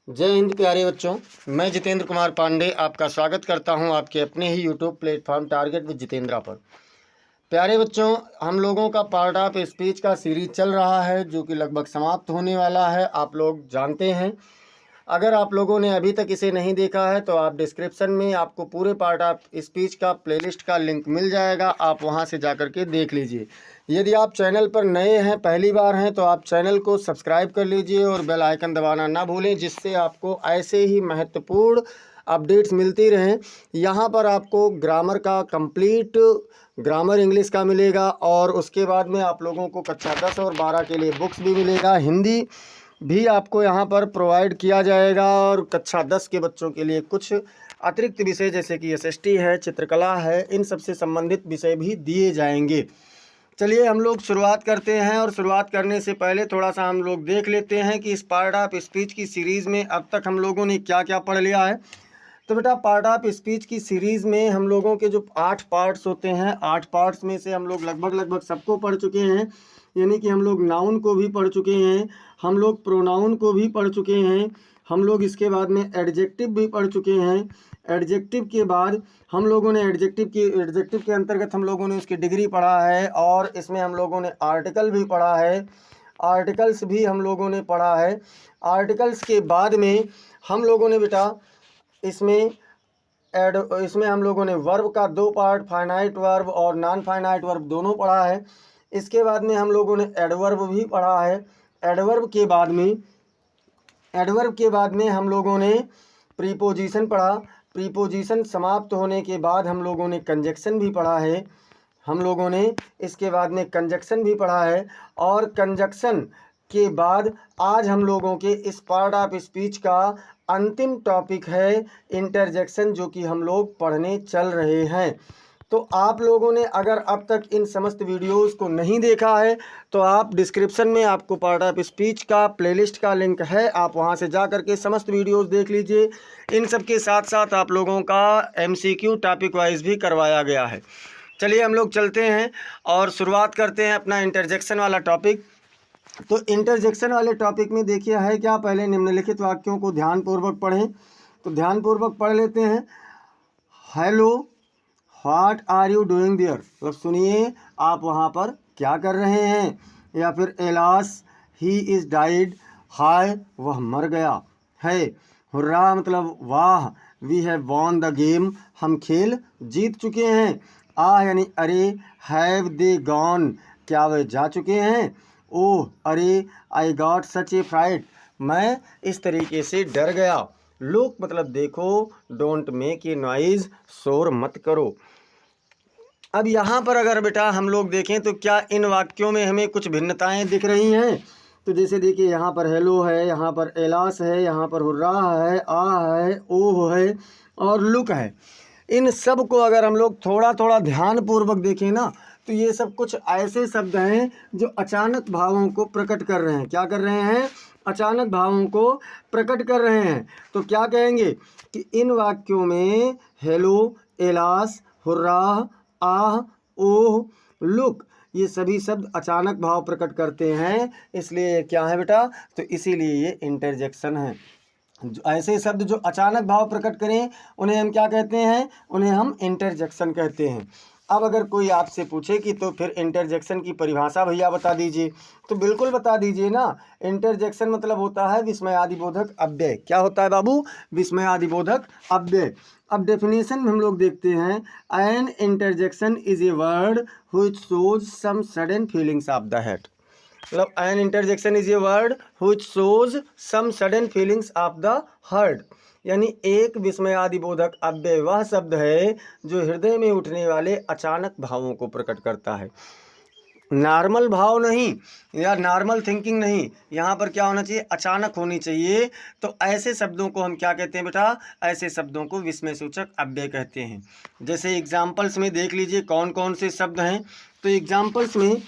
जय हिंद प्यारे बच्चों। मैं जितेंद्र कुमार पांडे आपका स्वागत करता हूं आपके अपने ही YouTube platform target with Jitendra पर। प्यारे बच्चों, हम लोगों का पार्ट ऑफ स्पीच का सीरीज चल रहा है जो कि लगभग समाप्त होने वाला है, आप लोग जानते हैं। अगर आप लोगों ने अभी तक इसे नहीं देखा है तो आप डिस्क्रिप्शन में आपको पूरे पार्ट ऑफ स्पीच का प्लेलिस्ट का लिंक मिल जाएगा, आप वहां से जाकर के देख लीजिए। यदि आप चैनल पर नए हैं, पहली बार हैं, तो आप चैनल को सब्सक्राइब कर लीजिए और बेल आइकन दबाना ना भूलें, जिससे आपको ऐसे ही महत्वपूर्ण अपडेट्स मिलती रहें। यहाँ पर आपको ग्रामर का कंप्लीट ग्रामर इंग्लिश का मिलेगा और उसके बाद में आप लोगों को कक्षा 10 और 12 के लिए बुक्स भी मिलेगा। हिंदी भी आपको यहाँ पर प्रोवाइड किया जाएगा और कक्षा 10 के बच्चों के लिए कुछ अतिरिक्त विषय जैसे कि एसएसटी है, चित्रकला है, इन सब से संबंधित विषय भी दिए जाएंगे। चलिए हम लोग शुरुआत करते हैं, और शुरुआत करने से पहले थोड़ा सा हम लोग देख लेते हैं कि इस पार्ट ऑफ स्पीच की सीरीज़ में अब तक हम लोगों ने क्या क्या पढ़ लिया है। तो बेटा, पार्ट ऑफ स्पीच की सीरीज़ में हम लोगों के जो 8 पार्ट्स होते हैं, 8 पार्ट्स में से हम लोग लगभग सबको पढ़ चुके हैं। यानी कि हम लोग नाउन को भी पढ़ चुके हैं, हम लोग प्रोनाउन को भी पढ़ चुके हैं, हम लोग इसके बाद में एडजेक्टिव भी पढ़ चुके हैं। एडजेक्टिव के बाद हम लोगों ने एडजेक्टिव के अंतर्गत हम लोगों ने उसकी डिग्री पढ़ा है, और इसमें हम लोगों ने आर्टिकल भी पढ़ा है, आर्टिकल्स भी हम लोगों ने पढ़ा है। आर्टिकल्स के बाद में हम लोगों ने बेटा इसमें हम लोगों ने वर्ब का 2 पार्ट, फाइनाइट वर्ब और नॉन फाइनाइट वर्ब दोनों पढ़ा है। इसके बाद में हम लोगों ने एडवर्ब भी पढ़ा है। एडवर्ब के बाद में हम लोगों ने प्रीपोजिशन पढ़ा। प्रीपोजिशन समाप्त होने के बाद हम लोगों ने कंजक्शन भी पढ़ा है। हम लोगों ने इसके बाद में कंजक्शन भी पढ़ा है, और कंजक्शन के बाद आज हम लोगों के इस पार्ट ऑफ स्पीच का अंतिम टॉपिक है इंटरजेक्शन, जो कि हम लोग पढ़ने चल रहे हैं। तो आप लोगों ने अगर अब तक इन समस्त वीडियोस को नहीं देखा है तो आप डिस्क्रिप्शन में आपको पार्ट ऑफ स्पीच का प्लेलिस्ट का लिंक है, आप वहां से जा करके समस्त वीडियोस देख लीजिए। इन सब के साथ साथ आप लोगों का एमसीक्यू टॉपिक वाइज भी करवाया गया है। चलिए हम लोग चलते हैं और शुरुआत करते हैं अपना इंटरजेक्शन वाला टॉपिक। तो इंटरजेक्शन वाले टॉपिक में देखिए है क्या, पहले निम्नलिखित वाक्यों को ध्यानपूर्वक पढ़ें। तो ध्यानपूर्वक पढ़ लेते हैं। Hello, what are you doing there, मतलब सुनिए आप वहाँ पर क्या कर रहे हैं। या फिर एलास, ही इज़ डाइड, हाय वह मर गया है। हुर्रा मतलब वाह, we have won the game, हम खेल जीत चुके हैं। यानी अरे, हैव दे गॉन, क्या वे जा चुके हैं। ओह अरे, I got such A freight, मैं इस तरीके से डर गया। लुक मतलब देखो, डोंट मेक ए नॉइज, शोर मत करो। अब यहाँ पर अगर बेटा हम लोग देखें तो क्या इन वाक्यों में हमें कुछ भिन्नताएं दिख रही हैं। तो जैसे देखिए यहाँ पर हेलो है, यहाँ पर एलास है, यहाँ पर हुर्रा है, है, ओह है और लुक है। इन सब को अगर हम लोग थोड़ा थोड़ा ध्यानपूर्वक देखें ना, तो ये सब कुछ ऐसे शब्द हैं जो अचानक भावों को प्रकट कर रहे हैं। क्या कर रहे हैं? अचानक भावों को प्रकट कर रहे हैं। तो क्या कहेंगे कि इन वाक्यों में हेलो, एलास, हुर्रा, आह, ओह, लुक, ये सभी शब्द अचानक भाव प्रकट करते हैं, इसलिए क्या है बेटा, तो इसीलिए ये इंटरजेक्शन है। ऐसे शब्द जो अचानक भाव प्रकट करें उन्हें हम क्या कहते हैं? उन्हें हम इंटरजेक्शन कहते हैं। अब अगर कोई आपसे पूछे कि तो फिर इंटरजेक्शन की परिभाषा भैया बता दीजिए, तो बिल्कुल बता दीजिए ना। इंटरजेक्शन मतलब होता है विस्मयादिबोधक अव्यय। क्या होता है बाबू? विस्मयादिबोधक अव्यय। अब डेफिनेशन में हम लोग देखते हैं, an interjection is a word which shows some sudden feelings of the heart. मतलब an interjection is a word which shows some sudden feelings of the heart, यानी एक विस्मयादिबोधक अव्यय वह शब्द है जो हृदय में उठने वाले अचानक भावों को प्रकट करता है। नॉर्मल भाव नहीं या नॉर्मल थिंकिंग नहीं, यहाँ पर क्या होना चाहिए? अचानक होनी चाहिए। तो ऐसे शब्दों को हम क्या कहते हैं बेटा? ऐसे शब्दों को विस्मय सूचक अव्यय कहते हैं। जैसे एग्जाम्पल्स में देख लीजिए कौन कौन से शब्द हैं। तो एग्जाम्पल्स में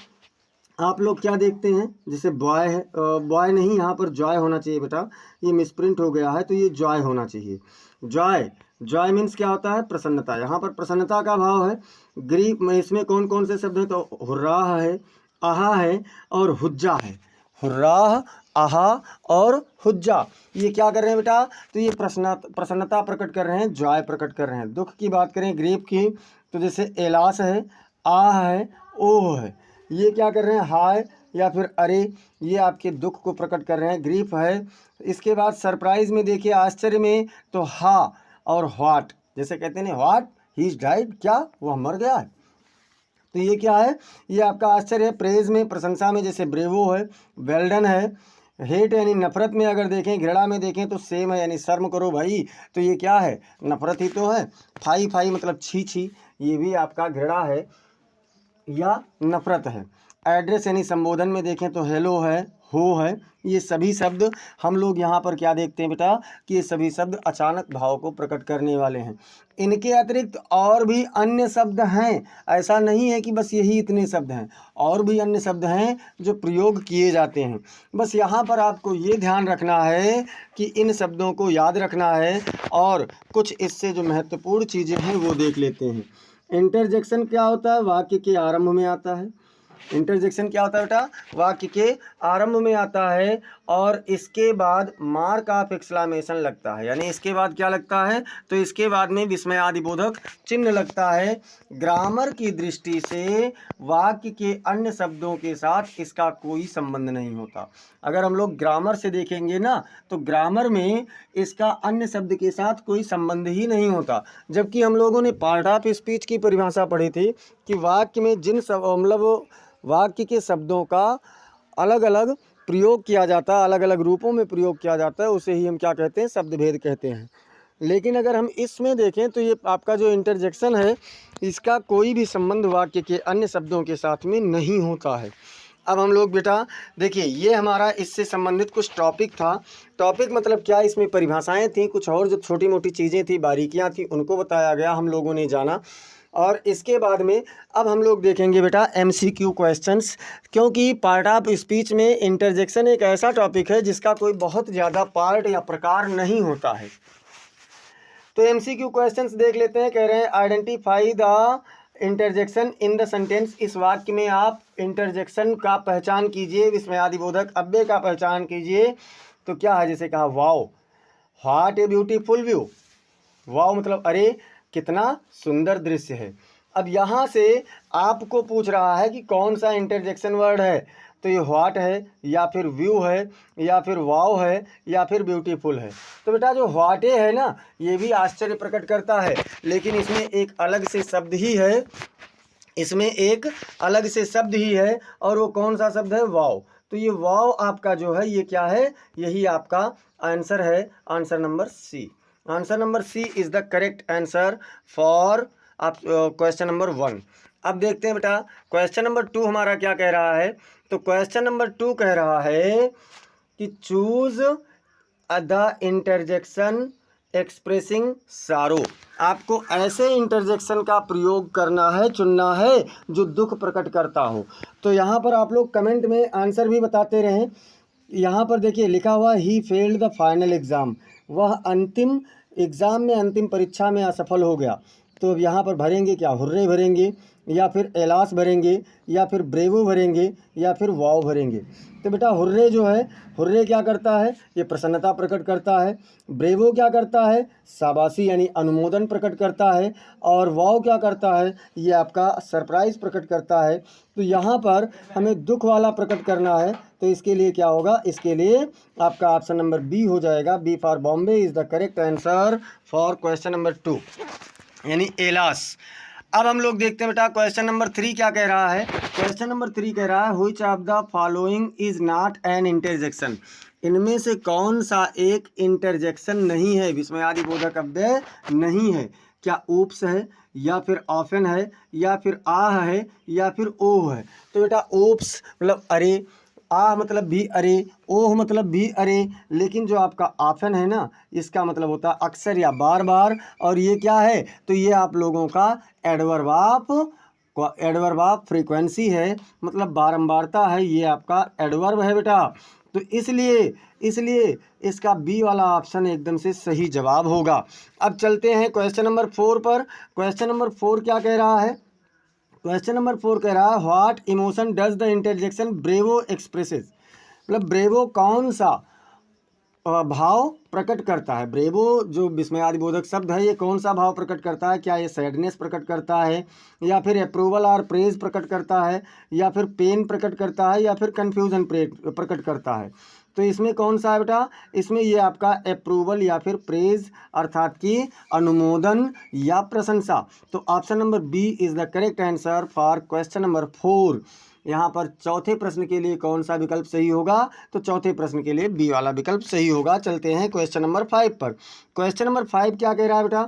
आप लोग क्या देखते हैं? जैसे बॉय है, बॉय नहीं, यहाँ पर जॉय होना चाहिए बेटा, ये मिसप्रिंट हो गया है, तो ये जॉय होना चाहिए। जॉय, जॉय मीन्स क्या होता है? प्रसन्नता। यहाँ पर प्रसन्नता का भाव है। ग्रीफ में इसमें कौन कौन से शब्द हैं? तो हुर्राह है, आहा है और हुज्जा है। हुर्राह, आहा और हुज्जा, ये क्या कर रहे हैं बेटा, तो ये प्रसन्नता प्रकट कर रहे हैं, जॉय प्रकट कर रहे हैं। दुख की बात करें ग्रीफ की, तो जैसे एलास है, आह है, ओह है, ये क्या कर रहे हैं, हाय या फिर अरे, ये आपके दुख को प्रकट कर रहे हैं, ग्रीफ है। इसके बाद सरप्राइज में देखिए, आश्चर्य में, तो हा और व्हाट, जैसे कहते हैं व्हाट ही इज डाइड, क्या वह मर गया है, तो ये क्या है, ये आपका आश्चर्य है। प्रेज में, प्रशंसा में, जैसे ब्रेवो है, वेल्डन है। हेट यानी नफरत में अगर देखें, घृणा में देखें तो सेम है, यानी शर्म करो भाई, तो ये क्या है, नफरत ही तो है। फाई फाई मतलब छी छी, ये भी आपका घृणा है या नफरत है। एड्रेस यानी संबोधन में देखें तो हेलो है, हो है, ये सभी शब्द हम लोग यहाँ पर क्या देखते हैं बेटा, कि ये सभी शब्द अचानक भाव को प्रकट करने वाले हैं। इनके अतिरिक्त और भी अन्य शब्द हैं, ऐसा नहीं है कि बस यही इतने शब्द हैं, और भी अन्य शब्द हैं जो प्रयोग किए जाते हैं। बस यहाँ पर आपको ये ध्यान रखना है कि इन शब्दों को याद रखना है, और कुछ इससे जो महत्वपूर्ण चीज़ें हैं वो देख लेते हैं। इंटरजेक्शन क्या होता है, वाक्य के आरंभ में आता है। इंटरजेक्शन क्या होता है बेटा, वाक्य के आरंभ में आता है, और इसके बाद मार्क ऑफ एक्सक्लेमेशन लगता है, यानी इसके बाद क्या लगता है, तो इसके बाद में विस्मयादिबोधक चिन्ह लगता है। ग्रामर की दृष्टि से वाक्य के अन्य शब्दों के साथ इसका कोई संबंध नहीं होता। अगर हम लोग ग्रामर से देखेंगे ना, तो ग्रामर में इसका अन्य शब्द के साथ कोई संबंध ही नहीं होता। जबकि हम लोगों ने पार्ट ऑफ स्पीच की परिभाषा पढ़ी थी कि वाक्य में जिन मतलब वाक्य के शब्दों का अलग अलग प्रयोग किया जाता है, अलग अलग रूपों में प्रयोग किया जाता है, उसे ही हम क्या कहते हैं, शब्द भेद कहते हैं। लेकिन अगर हम इसमें देखें तो ये आपका जो इंटरजेक्शन है, इसका कोई भी संबंध वाक्य के अन्य शब्दों के साथ में नहीं होता है। अब हम लोग बेटा देखिए, ये हमारा इससे संबंधित कुछ टॉपिक था। टॉपिक मतलब क्या, इसमें परिभाषाएं थी, कुछ और जो छोटी मोटी चीज़ें थी, बारीकियां थी, उनको बताया गया, हम लोगों ने जाना। और इसके बाद में अब हम लोग देखेंगे बेटा MCQ क्वेश्चंस, क्योंकि पार्ट ऑफ स्पीच में इंटरजेक्शन एक ऐसा टॉपिक है जिसका कोई बहुत ज़्यादा पार्ट या प्रकार नहीं होता है। तो MCQ क्वेश्चंस देख लेते हैं। कह रहे हैं identify the interjection in the sentence, इस वाक्य में आप इंटरजेक्शन का पहचान कीजिए, विस्मयादिबोधक अव्यय का पहचान कीजिए। तो क्या है, जैसे कहा wow, what a beautiful view, wow मतलब अरे कितना सुंदर दृश्य है। अब यहाँ से आपको पूछ रहा है कि कौन सा इंटरजेक्शन वर्ड है, तो ये व्हाट है, या फिर व्यू है, या फिर वाओ है, या फिर ब्यूटीफुल है। तो बेटा जो व्हाटे है ना, ये भी आश्चर्य प्रकट करता है, लेकिन इसमें एक अलग से शब्द ही है, इसमें एक अलग से शब्द ही है, और वो कौन सा शब्द है, वाओ। तो ये वाओ आपका जो है, ये क्या है, यही आपका आंसर है, answer number C. Answer number C is the correct answer for आप क्वेश्चन नंबर 1। अब देखते हैं बेटा क्वेश्चन नंबर 2 हमारा क्या कह रहा है। तो क्वेश्चन नंबर 2 कह रहा है कि चूज द इंटरजेक्शन एक्सप्रेसिंग सारो, आपको ऐसे इंटरजेक्शन का प्रयोग करना है, चुनना है जो दुख प्रकट करता हो। तो यहाँ पर आप लोग कमेंट में आंसर भी बताते रहें। यहाँ पर देखिए लिखा हुआ he failed the final exam, वह अंतिम एग्ज़ाम में, अंतिम परीक्षा में असफल हो गया। तो अब यहाँ पर भरेंगे क्या, हुर्रे भरेंगे, या फिर एलास भरेंगे, या फिर ब्रेवो भरेंगे, या फिर वाओ भरेंगे। तो बेटा हुर्रे जो है, हुर्रे क्या करता है, ये प्रसन्नता प्रकट करता है। ब्रेवो क्या करता है, शाबाशी यानी अनुमोदन प्रकट करता है। और वाओ क्या करता है, ये आपका सरप्राइज़ प्रकट करता है। तो यहाँ पर हमें दुख वाला प्रकट करना है, तो इसके लिए क्या होगा, इसके लिए आपका ऑप्शन नंबर बी हो जाएगा। B for Bombay is the correct answer for question number 2, यानी एलास। अब हम लोग देखते हैं बेटा क्वेश्चन नंबर 3 क्या कह रहा है। क्वेश्चन नंबर 3 कह रहा है which of the following is not an interjection, इनमें से कौन सा एक इंटरजेक्शन नहीं है, विस्मयादिबोधक अव्यय नहीं है। क्या ऊप्स है, या फिर ऑफन है, या फिर आह है, या फिर ओह है। तो बेटा ऊप्स मतलब अरे, आ मतलब भी अरे, ओह मतलब भी अरे, लेकिन जो आपका ऑफन है ना, इसका मतलब होता है अक्सर या बार बार। और ये क्या है, तो ये आप लोगों का एडवर्ब ऑफ फ्रीक्वेंसी है, मतलब बारंबारता है, ये आपका एडवर्ब है बेटा। तो इसलिए इसका बी वाला ऑप्शन एकदम से सही जवाब होगा। अब चलते हैं क्वेश्चन नंबर 4 पर। क्वेश्चन नंबर 4 क्या कह रहा है। क्वेश्चन नंबर 4 कह रहा है what emotion does the interjection bravo expresses, मतलब ब्रेवो कौन सा भाव प्रकट करता है। ब्रेवो जो विस्मयादिबोधक शब्द है, ये कौन सा भाव प्रकट करता है? क्या ये सैडनेस प्रकट करता है, या फिर अप्रूवल और प्रेज प्रकट करता है, या फिर पेन प्रकट करता है, या फिर कन्फ्यूजन प्रकट करता है? तो इसमें कौन सा है बेटा? इसमें ये आपका अप्रूवल या फिर प्रेज अर्थात कि अनुमोदन या प्रशंसा। तो option number B is the correct answer for question number 4। यहाँ पर चौथे प्रश्न के लिए कौन सा विकल्प सही होगा? तो चौथे प्रश्न के लिए बी वाला विकल्प सही होगा। चलते हैं क्वेश्चन नंबर 5 पर। क्वेश्चन नंबर 5 क्या कह रहा है बेटा?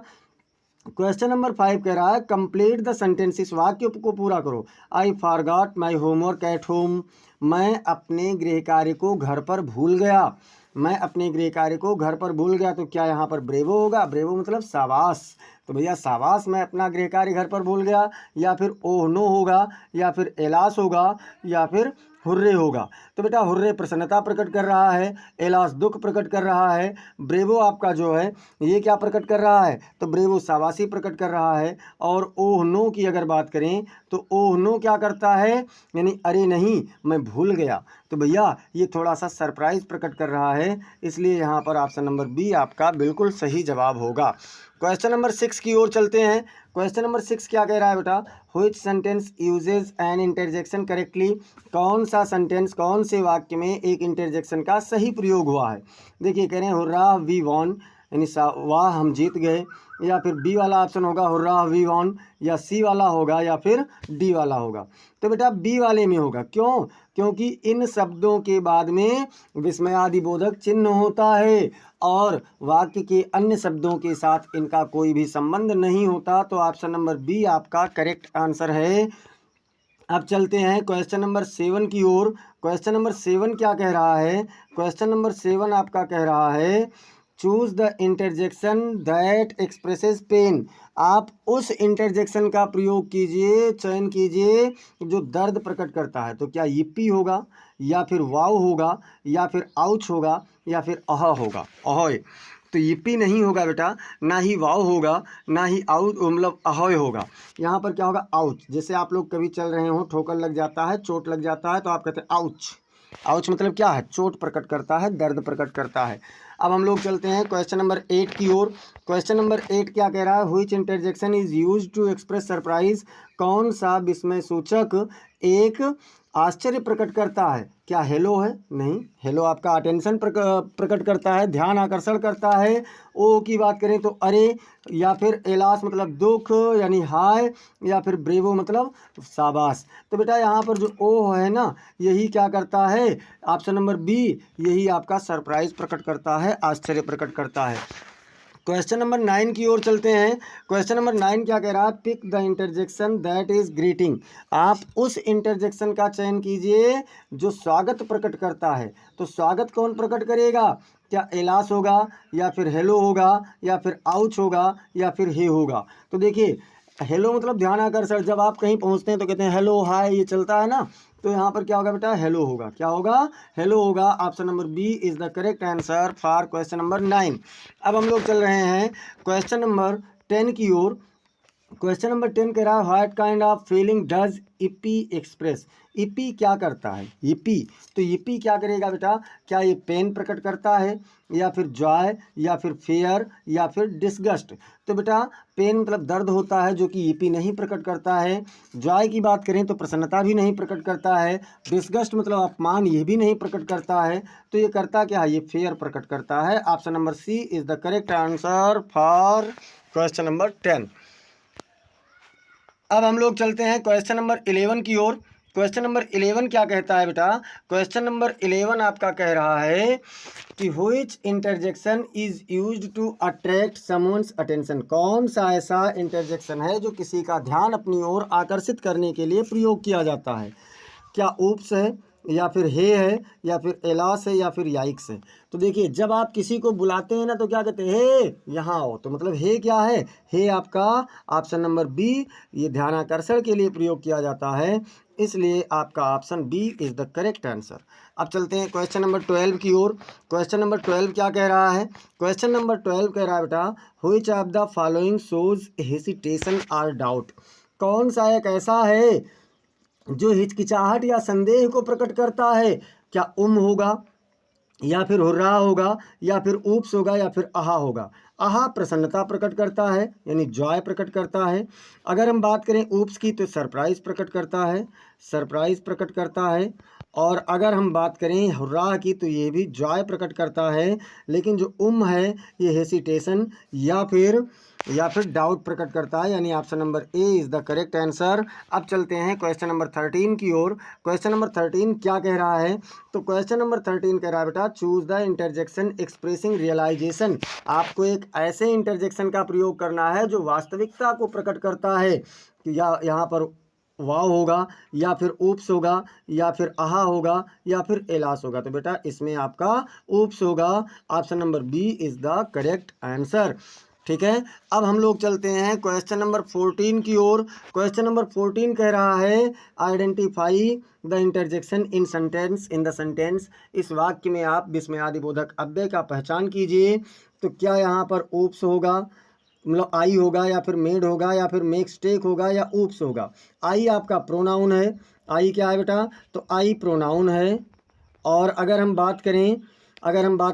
क्वेश्चन नंबर 5 कह रहा है कंप्लीट द सेंटेंसेस, वाक्य को पूरा करो। I forgot my homework at home, मैं अपने गृह कार्य को घर पर भूल गया। मैं अपने गृह कार्य को घर पर भूल गया, तो क्या यहाँ पर ब्रेवो होगा? ब्रेवो मतलब शाबाश। तो भैया शाबाश, मैं अपना गृह कार्य घर पर भूल गया, या फिर ओह नो होगा, या फिर एलास होगा, या फिर हुर्रे होगा। तो बेटा हुर्रे प्रसन्नता प्रकट कर रहा है, एलास दुख प्रकट कर रहा है, ब्रेवो आपका जो है ये क्या प्रकट कर रहा है? तो ब्रेवो शाबाशी प्रकट कर रहा है। और ओह नो की अगर बात करें तो ओह नो क्या करता है? यानी अरे नहीं, मैं भूल गया। तो भैया ये थोड़ा सा सरप्राइज प्रकट कर रहा है, इसलिए यहाँ पर ऑप्शन नंबर बी आपका बिल्कुल सही जवाब होगा। क्वेश्चन नंबर 6 की ओर चलते हैं। क्वेश्चन नंबर 6 क्या कह रहा है बेटा? Which sentence uses an interjection correctly, कौन सा सेंटेंस, कौन से वाक्य में एक इंटरजेक्शन का सही प्रयोग हुआ है? देखिए कह रहे हैं हुर्रा वी वॉन, यानी वाह हम जीत गए, या फिर बी वाला ऑप्शन होगा हुर्रा वी वॉन, या सी वाला होगा, या फिर डी वाला होगा। तो बेटा बी वाले में होगा। क्यों? क्योंकि इन शब्दों के बाद में विस्मयादिबोधक चिन्ह होता है और वाक्य के अन्य शब्दों के साथ इनका कोई भी संबंध नहीं होता। तो ऑप्शन नंबर बी आपका करेक्ट आंसर है। अब चलते हैं क्वेश्चन नंबर 7 की ओर। क्वेश्चन नंबर 7 क्या कह रहा है? क्वेश्चन नंबर 7 आपका कह रहा है choose the interjection that expresses pain, आप उस इंटरजेक्शन का प्रयोग कीजिए, चयन कीजिए जो दर्द प्रकट करता है। तो क्या yippee होगा, या फिर वाव होगा, या फिर आउच होगा, या फिर अह होगा? अहोय। तो yippee नहीं होगा बेटा, ना ही वाव होगा, ना ही आउच मतलब अहोय होगा। यहाँ पर क्या होगा? आउच। जैसे आप लोग कभी चल रहे हो, ठोकर लग जाता है, चोट लग जाता है, तो आप कहते हैं आउच। आउच मतलब क्या है? चोट प्रकट करता है, दर्द प्रकट करता है। अब हम लोग चलते हैं क्वेश्चन नंबर 8 की ओर। क्वेश्चन नंबर 8 क्या कह रहा है? Which interjection is used to express surprise, कौन सा विस्मय सूचक एक आश्चर्य प्रकट करता है? क्या हेलो है? नहीं, हेलो आपका अटेंशन प्रकट करता है, ध्यान आकर्षण करता है। ओ की बात करें तो अरे, या फिर एलास मतलब दुख यानी हाय, या फिर ब्रेवो मतलब शाबाश। तो बेटा यहाँ पर जो ओ है ना, यही क्या करता है? ऑप्शन नंबर बी, यही आपका सरप्राइज प्रकट करता है, आश्चर्य प्रकट करता है। क्वेश्चन नंबर 9 की ओर चलते हैं। क्वेश्चन नंबर 9 क्या कह रहा है? Pick the interjection that is greeting, आप उस इंटरजेक्शन का चयन कीजिए जो स्वागत प्रकट करता है। तो स्वागत कौन प्रकट करेगा? क्या एलास होगा, या फिर हेलो होगा, या फिर आउच होगा, या फिर हे होगा? तो देखिए हेलो मतलब ध्यान आकर्षण, जब आप कहीं पहुंचते हैं तो कहते हैं हेलो हाय, ये चलता है ना। तो यहाँ पर क्या होगा बेटा? हेलो होगा। क्या होगा? हेलो होगा। Option number B is the correct answer for question number 9। अब हम लोग चल रहे हैं क्वेश्चन नंबर 10 की ओर। क्वेश्चन नंबर 10 कह रहा है what kind of feeling does EP express, EP क्या करता है? ईपी, तो ईपी क्या करेगा बेटा? क्या ये पेन प्रकट करता है, या फिर जॉय, या फिर फेयर, या फिर डिसगस्ट? तो बेटा पेन मतलब दर्द होता है, जो कि ईपी नहीं प्रकट करता है। जॉय की बात करें तो प्रसन्नता भी नहीं प्रकट करता है। डिसगस्ट मतलब अपमान, ये भी नहीं प्रकट करता है। तो ये करता क्या है? ये फेयर प्रकट करता है। Option number C is the correct answer for question number 10। अब हम लोग चलते हैं क्वेश्चन नंबर 11 की ओर। क्वेश्चन नंबर 11 क्या कहता है बेटा? क्वेश्चन नंबर 11 आपका कह रहा है कि which interjection is used to attract someone's attention, कौन सा ऐसा इंटरजेक्शन है जो किसी का ध्यान अपनी ओर आकर्षित करने के लिए प्रयोग किया जाता है? क्या ऊप्स है, या फिर हे है, या फिर एलास है, या फिर याइक्स है? तो देखिए जब आप किसी को बुलाते हैं ना तो क्या कहते हैं? हे यहाँ आओ। तो मतलब हे क्या है? हे आपका ऑप्शन नंबर बी, ये ध्यान आकर्षण के लिए प्रयोग किया जाता है, इसलिए आपका option B is the correct answer. अब चलते हैं क्वेश्चन नंबर 12 की ओर। क्वेश्चन नंबर 12 क्या कह रहा है? क्वेश्चन नंबर 12 कह रहा है बेटा which of the following shows hesitation और डाउट, कौन सा एक ऐसा है जो हिचकिचाहट या संदेह को प्रकट करता है? क्या होगा या फिर हुर्रा होगा या फिर ऊप्स होगा या फिर आहा होगा। आहा प्रसन्नता प्रकट करता है यानी जॉय प्रकट करता है। अगर हम बात करें ऊप्स की तो सरप्राइज प्रकट करता है, सरप्राइज प्रकट करता है। और अगर हम बात करें हुर्रा की तो ये भी जॉय प्रकट करता है, लेकिन जो है ये हेसिटेशन या फिर डाउट प्रकट करता है, यानी option number A is the correct answer. अब चलते हैं क्वेश्चन नंबर 13 की ओर। क्वेश्चन नंबर 13 क्या कह रहा है? तो क्वेश्चन नंबर 13 कह रहा है बेटा choose the interjection expressing realization. आपको एक ऐसे इंटरजेक्शन का प्रयोग करना है जो वास्तविकता को प्रकट करता है कि यहाँ पर वाव होगा या फिर ऊप्स होगा या फिर आहा होगा या फिर एलास होगा। तो बेटा इसमें आपका ऊप्स होगा। Option number B is the correct answer. ठीक है, अब हम लोग चलते हैं क्वेश्चन नंबर 14 की ओर। क्वेश्चन नंबर 14 कह रहा है identify the interjection in the sentence. इस वाक्य में आप विस्मयादिबोधक अव्यय का पहचान कीजिए। तो क्या यहाँ पर ऊप्स होगा, मतलब आई होगा या फिर मेड होगा या फिर मेक होगा या ऊप्स होगा। आई आपका प्रोनाउन है। आई क्या है बेटा? तो आई प्रोनाउन है। और अगर हम बात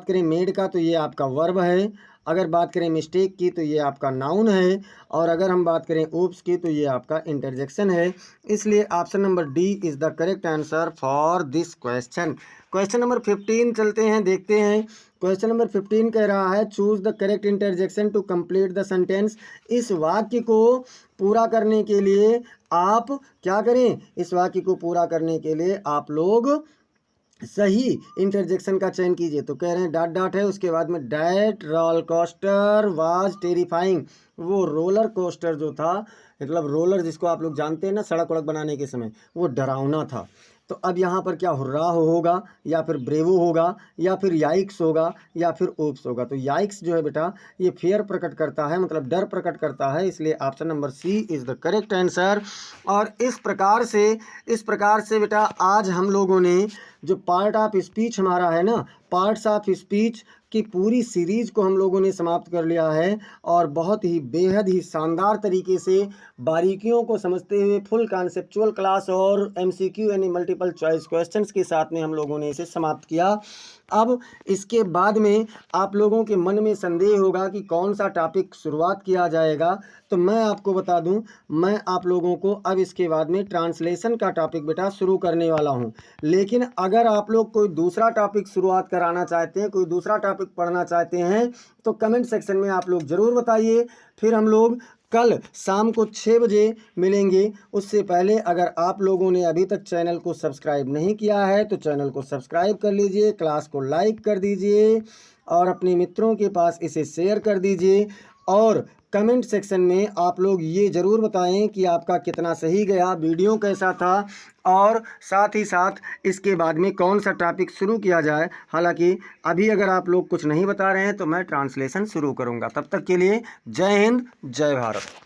करें मेड का तो ये आपका वर्ब है। अगर बात करें मिस्टेक की तो ये आपका नाउन है। और अगर हम बात करें ऊप्स की तो ये आपका इंटरजेक्शन है। इसलिए option number D is the correct answer for this question. Question number 15 चलते हैं, देखते हैं। क्वेश्चन नंबर 15 कह रहा है choose the correct interjection to complete the sentence. इस वाक्य को पूरा करने के लिए आप क्या करें? इस वाक्य को पूरा करने के लिए आप लोग सही इंटरजेक्शन का चयन कीजिए। तो कह रहे हैं डॉट डॉट है, उसके बाद में that roller coaster was terrifying. वो रोलर कोस्टर जो था, मतलब रोलर जिसको आप लोग जानते हैं ना सड़क वड़क बनाने के समय, वो डरावना था। तो अब यहाँ पर क्या हुर्रा होगा या फिर ब्रेवो होगा या फिर याइक्स होगा या फिर ओप्स होगा। तो याइक्स जो है बेटा ये फियर प्रकट करता है, मतलब डर प्रकट करता है। इसलिए option number C is the correct answer. और इस प्रकार से बेटा आज हम लोगों ने जो पार्ट ऑफ स्पीच हमारा है ना, पार्ट्स ऑफ स्पीच की पूरी सीरीज को हम लोगों ने समाप्त कर लिया है। और बहुत ही बेहद ही शानदार तरीके से बारीकियों को समझते हुए फुल कॉन्सेप्चुअल क्लास और एमसीक्यू यानी मल्टीपल चॉइस क्वेश्चंस के साथ में हम लोगों ने इसे समाप्त किया। अब इसके बाद में आप लोगों के मन में संदेह होगा कि कौन सा टॉपिक शुरुआत किया जाएगा। तो मैं आपको बता दूं, मैं आप लोगों को अब इसके बाद में ट्रांसलेशन का टॉपिक बेटा शुरू करने वाला हूं। लेकिन अगर आप लोग कोई दूसरा टॉपिक शुरुआत कराना चाहते हैं, कोई दूसरा टॉपिक पढ़ना चाहते हैं, तो कमेंट सेक्शन में आप लोग ज़रूर बताइए। फिर हम लोग कल शाम को 6 बजे मिलेंगे। उससे पहले अगर आप लोगों ने अभी तक चैनल को सब्सक्राइब नहीं किया है तो चैनल को सब्सक्राइब कर लीजिए, क्लास को लाइक कर दीजिए और अपने मित्रों के पास इसे शेयर कर दीजिए। और कमेंट सेक्शन में आप लोग ये ज़रूर बताएं कि आपका कितना सही गया, वीडियो कैसा था, और साथ ही साथ इसके बाद में कौन सा टॉपिक शुरू किया जाए। हालांकि अभी अगर आप लोग कुछ नहीं बता रहे हैं तो मैं ट्रांसलेशन शुरू करूंगा। तब तक के लिए जय हिंद, जय भारत।